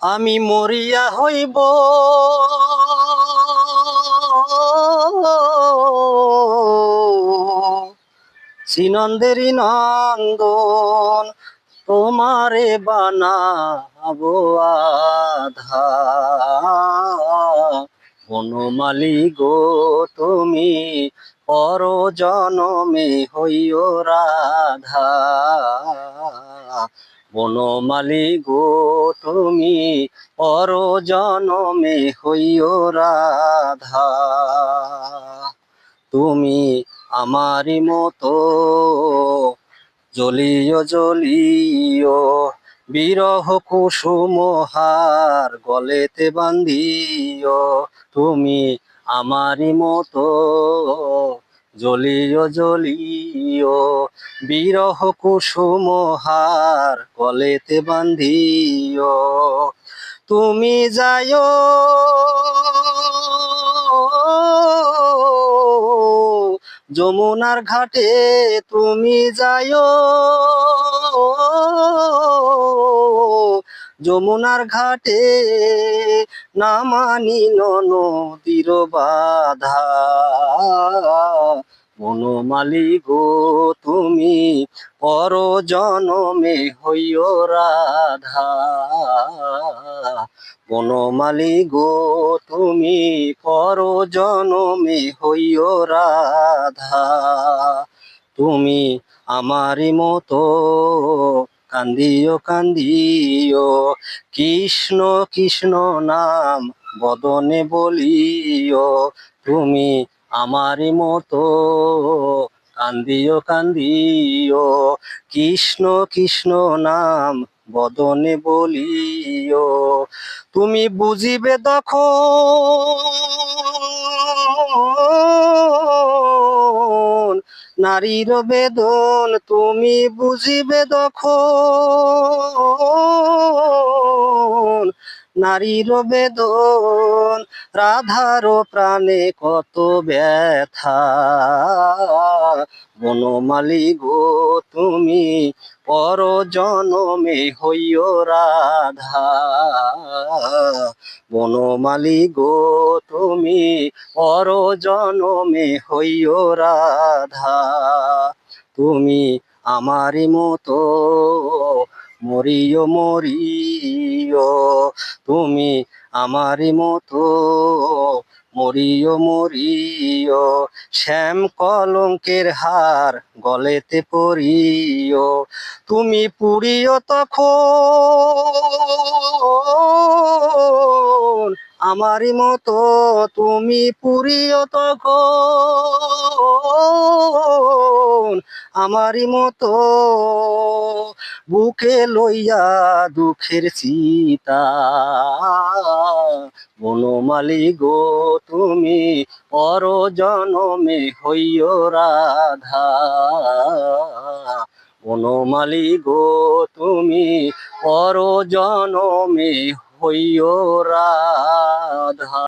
আমি মরিয়া হইব শ্রীনন্দেরই নন্দন, তোমারে বানাবো আধা। বনমালী গো তুমি পর জনমে হইও রাধা। বনমালী গো তুমি পর জনমে হইও রাধা। তুমি আমারি মতো জ্বলিও জ্বলিও বিরহ কুসুম হার গলেতে বান্ধিও। তুমি আমারি মতো জ্বলিও জ্বলিও বিরহ কুসুম হার গলেতে বান্ধিও। তুমি যাইও যমুনার ঘাটে, তুমি যাইও যমুনার ঘাটে, না মানি নদীর বাধা। বনমালী গো তুমি পর জনমে হইও রাধা। বনমালী গো তুমি পর জনমে হইও রাধা। তুমি আমারি মতো কান্দিও কান্দিও কৃষ্ণ কৃষ্ণ নাম বদনে বলিও। তুমি আমারি মতো কান্দিও কান্দিও কৃষ্ণ কৃষ্ণ নাম বদনে বলিও। তুমি বুঝিবে তখন নারীর বেদন, তুমি বুঝিবে তখন নারীর বেদন। রাধার প্রাণে কত ব্যথা। বনমালী গো তুমি পর জনমে হইও রাধা। বনমালী গো তুমি পর জনমে হইও রাধা। তুমি আমারি মতো মরিও মরিও, তুমি আমারি মতো মরিও মরিও শ্যাম কলঙ্কের হার গলেতে পরিও। তুমি পুরিও তখন আমারি মতো, তুমি পুরিও তখন আমারি মতো বুকে লইয়া দুঃখের চিতা। বনমালী গো তুমি পর জনমে হইও রাধা। বনমালী গো তুমি পর জনমে হইও রাধা।